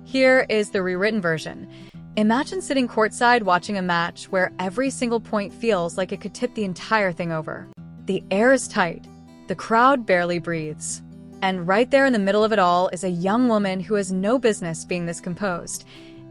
Here is the rewritten version. Imagine sitting courtside watching a match where every single point feels like it could tip the entire thing over. The air is tight. The crowd barely breathes. And right there in the middle of it all is a young woman who has no business being this composed,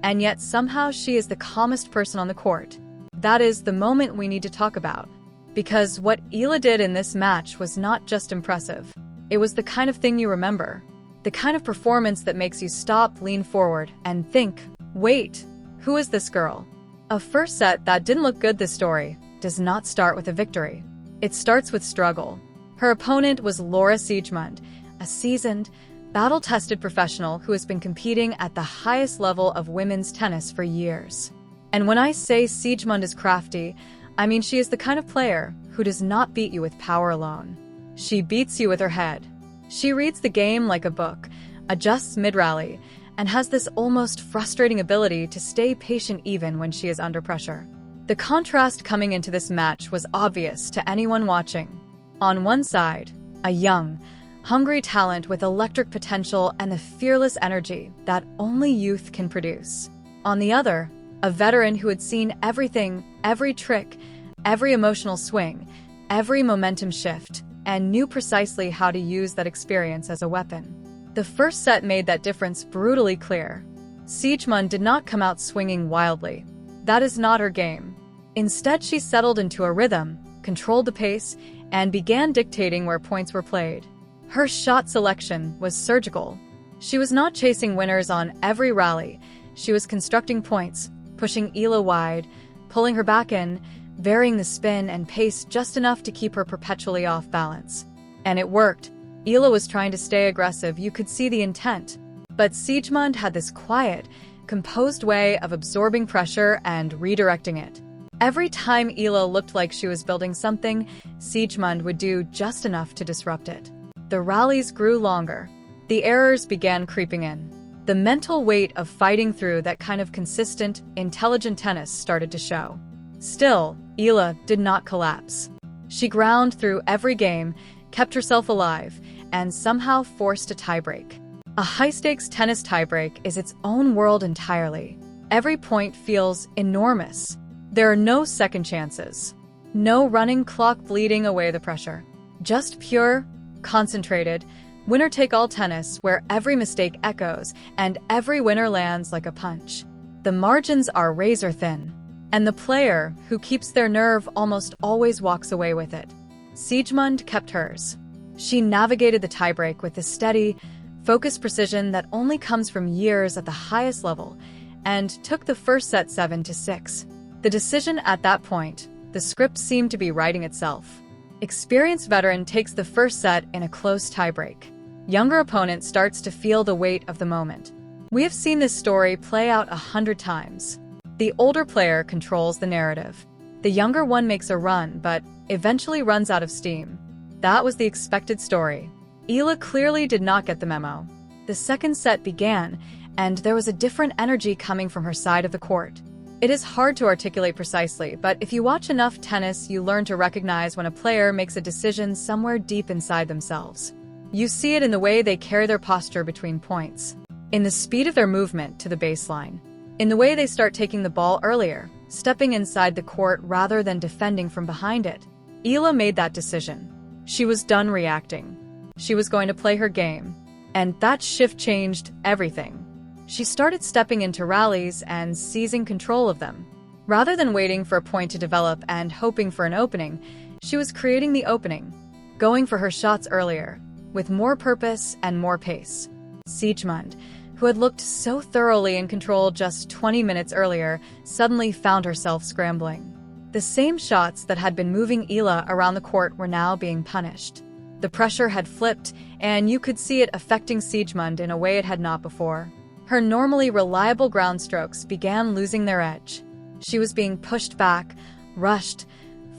and yet somehow she is the calmest person on the court. That is the moment we need to talk about. Because what Eala did in this match was not just impressive. It was the kind of thing you remember. The kind of performance that makes you stop, lean forward, and think, wait, who is this girl? A first set that didn't look good. This story does not start with a victory. It starts with struggle. Her opponent was Laura Siegemund, a seasoned, battle-tested professional who has been competing at the highest level of women's tennis for years. And when I say Siegemund is crafty, I mean she is the kind of player who does not beat you with power alone. She beats you with her head. She reads the game like a book, adjusts mid-rally, and has this almost frustrating ability to stay patient even when she is under pressure. The contrast coming into this match was obvious to anyone watching. On one side, a young, hungry talent with electric potential and the fearless energy that only youth can produce. On the other, a veteran who had seen everything, every trick, every emotional swing, every momentum shift, and knew precisely how to use that experience as a weapon. The first set made that difference brutally clear. Siegemund did not come out swinging wildly. That is not her game. Instead, she settled into a rhythm, controlled the pace, and began dictating where points were played. Her shot selection was surgical. She was not chasing winners on every rally. She was constructing points, pushing Eala wide, pulling her back in, varying the spin and pace just enough to keep her perpetually off balance. And it worked. Eala was trying to stay aggressive. You could see the intent. But Siegemund had this quiet, composed way of absorbing pressure and redirecting it. Every time Eala looked like she was building something, Siegemund would do just enough to disrupt it. The rallies grew longer. The errors began creeping in. The mental weight of fighting through that kind of consistent, intelligent tennis started to show. Still, Eala did not collapse. She ground through every game, kept herself alive, and somehow forced a tiebreak. A high-stakes tennis tiebreak is its own world entirely. Every point feels enormous. There are no second chances. No running clock bleeding away the pressure. Just pure, concentrated, winner-take-all tennis where every mistake echoes and every winner lands like a punch. The margins are razor-thin, and the player who keeps their nerve almost always walks away with it. Siegemund kept hers. She navigated the tiebreak with the steady, focused precision that only comes from years at the highest level, and took the first set 7-6. The decision at that point, the script seemed to be writing itself. Experienced veteran takes the first set in a close tiebreak. Younger opponent starts to feel the weight of the moment. We have seen this story play out 100 times. The older player controls the narrative. The younger one makes a run, but eventually runs out of steam. That was the expected story. Eala clearly did not get the memo. The second set began, and there was a different energy coming from her side of the court. It is hard to articulate precisely, but if you watch enough tennis, you learn to recognize when a player makes a decision somewhere deep inside themselves. You see it in the way they carry their posture between points, in the speed of their movement to the baseline, in the way they start taking the ball earlier, stepping inside the court rather than defending from behind it. Eala made that decision. She was done reacting. She was going to play her game. And that shift changed everything. She started stepping into rallies and seizing control of them. Rather than waiting for a point to develop and hoping for an opening, she was creating the opening, going for her shots earlier, with more purpose and more pace. Siegemund, who had looked so thoroughly in control just 20 minutes earlier, suddenly found herself scrambling. The same shots that had been moving Eala around the court were now being punished. The pressure had flipped, and you could see it affecting Siegemund in a way it had not before. Her normally reliable ground strokes began losing their edge. She was being pushed back, rushed,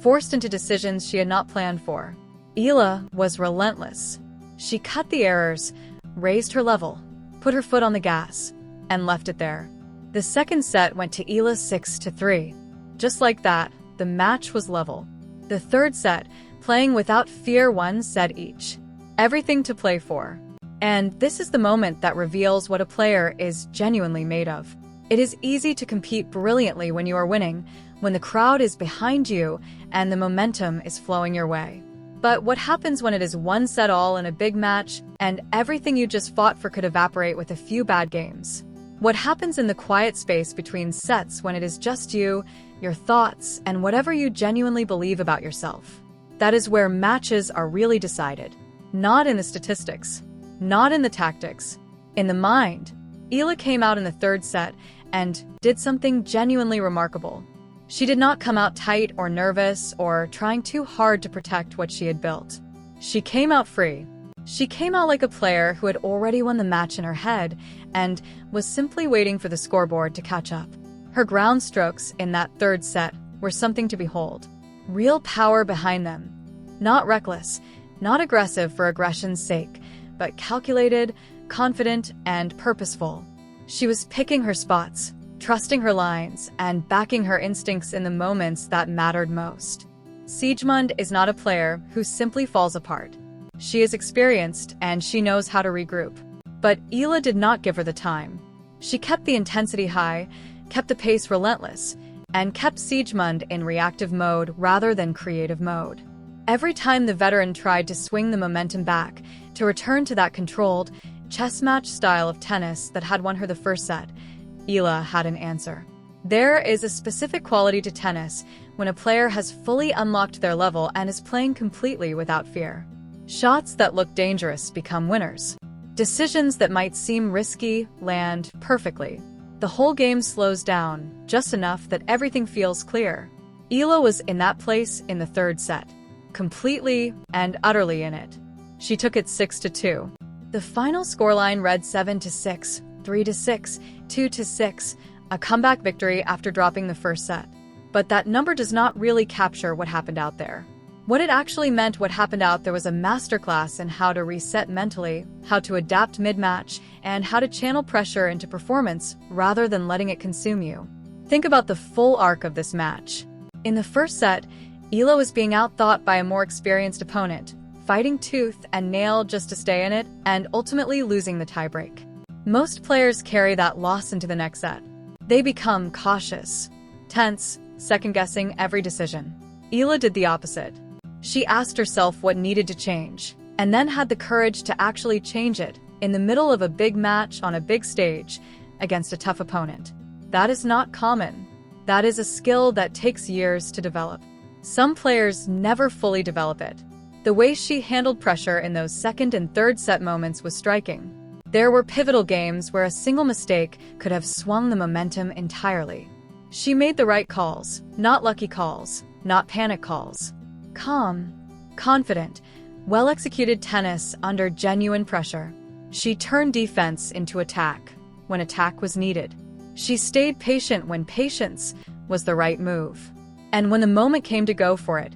forced into decisions she had not planned for. Eala was relentless. She cut the errors, raised her level, put her foot on the gas, and left it there. The second set went to Eala 6-3. Just like that, the match was level. The third set, playing without fear, 1 set each. Everything to play for. And this is the moment that reveals what a player is genuinely made of. It is easy to compete brilliantly when you are winning, when the crowd is behind you and the momentum is flowing your way. But what happens when it is one set all in a big match and everything you just fought for could evaporate with a few bad games? What happens in the quiet space between sets when it is just you, your thoughts, and whatever you genuinely believe about yourself? That is where matches are really decided. Not in the statistics, not in the tactics, in the mind. Eala came out in the third set and did something genuinely remarkable. She did not come out tight or nervous or trying too hard to protect what she had built. She came out free. She came out like a player who had already won the match in her head and was simply waiting for the scoreboard to catch up. Her ground strokes in that third set were something to behold. Real power behind them. Not reckless, not aggressive for aggression's sake, but calculated, confident, and purposeful. She was picking her spots, trusting her lines, and backing her instincts in the moments that mattered most. Siegemund is not a player who simply falls apart. She is experienced and she knows how to regroup. But Eala did not give her the time. She kept the intensity high, kept the pace relentless, and kept Siegemund in reactive mode rather than creative mode. Every time the veteran tried to swing the momentum back, to return to that controlled, chess match style of tennis that had won her the first set, Eala had an answer. There is a specific quality to tennis when a player has fully unlocked their level and is playing completely without fear. Shots that look dangerous become winners. Decisions that might seem risky land perfectly. The whole game slows down, just enough that everything feels clear. Eala was in that place in the third set, completely and utterly in it. She took it 6-2. The final scoreline read 7-6, 3-6, 2-6, a comeback victory after dropping the first set. But that number does not really capture what happened out there. What it actually meant what happened out there was a masterclass in how to reset mentally, how to adapt mid-match, and how to channel pressure into performance rather than letting it consume you. Think about the full arc of this match. In the first set, Eala was being outthought by a more experienced opponent, fighting tooth and nail just to stay in it, and ultimately losing the tiebreak. Most players carry that loss into the next set. They become cautious, tense, second-guessing every decision. Eala did the opposite. She asked herself what needed to change, and then had the courage to actually change it in the middle of a big match on a big stage against a tough opponent. That is not common. That is a skill that takes years to develop. Some players never fully develop it. The way she handled pressure in those second and third set moments was striking. There were pivotal games where a single mistake could have swung the momentum entirely. She made the right calls, not lucky calls, not panic calls. Calm, confident, well-executed tennis under genuine pressure. She turned defense into attack when attack was needed. She stayed patient when patience was the right move. And when the moment came to go for it,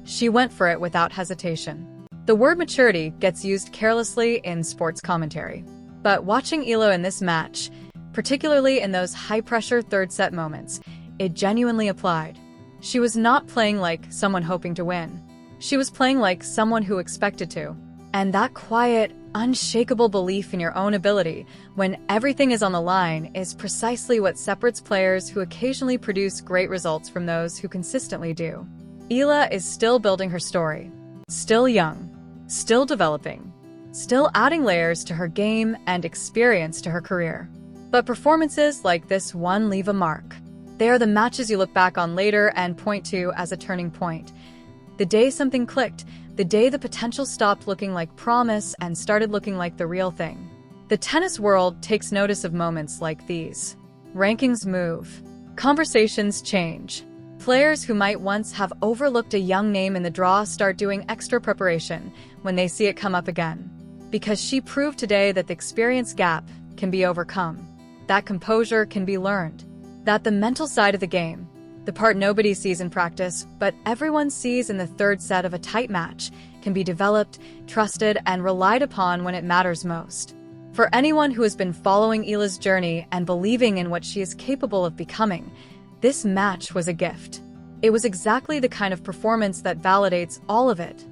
she went for it without hesitation. The word maturity gets used carelessly in sports commentary. But watching Eala in this match, particularly in those high-pressure third-set moments, it genuinely applied. She was not playing like someone hoping to win. She was playing like someone who expected to. And that quiet, unshakable belief in your own ability, when everything is on the line, is precisely what separates players who occasionally produce great results from those who consistently do. Eala is still building her story. Still young. Still developing. Still adding layers to her game and experience to her career. But performances like this one leave a mark. They are the matches you look back on later and point to as a turning point. The day something clicked, the day the potential stopped looking like promise and started looking like the real thing. The tennis world takes notice of moments like these. Rankings move. Conversations change. Players who might once have overlooked a young name in the draw start doing extra preparation when they see it come up again. Because she proved today that the experience gap can be overcome, that composure can be learned, that the mental side of the game, the part nobody sees in practice but everyone sees in the third set of a tight match, can be developed, trusted, and relied upon when it matters most. For anyone who has been following Eala's journey and believing in what she is capable of becoming, this match was a gift. It was exactly the kind of performance that validates all of it.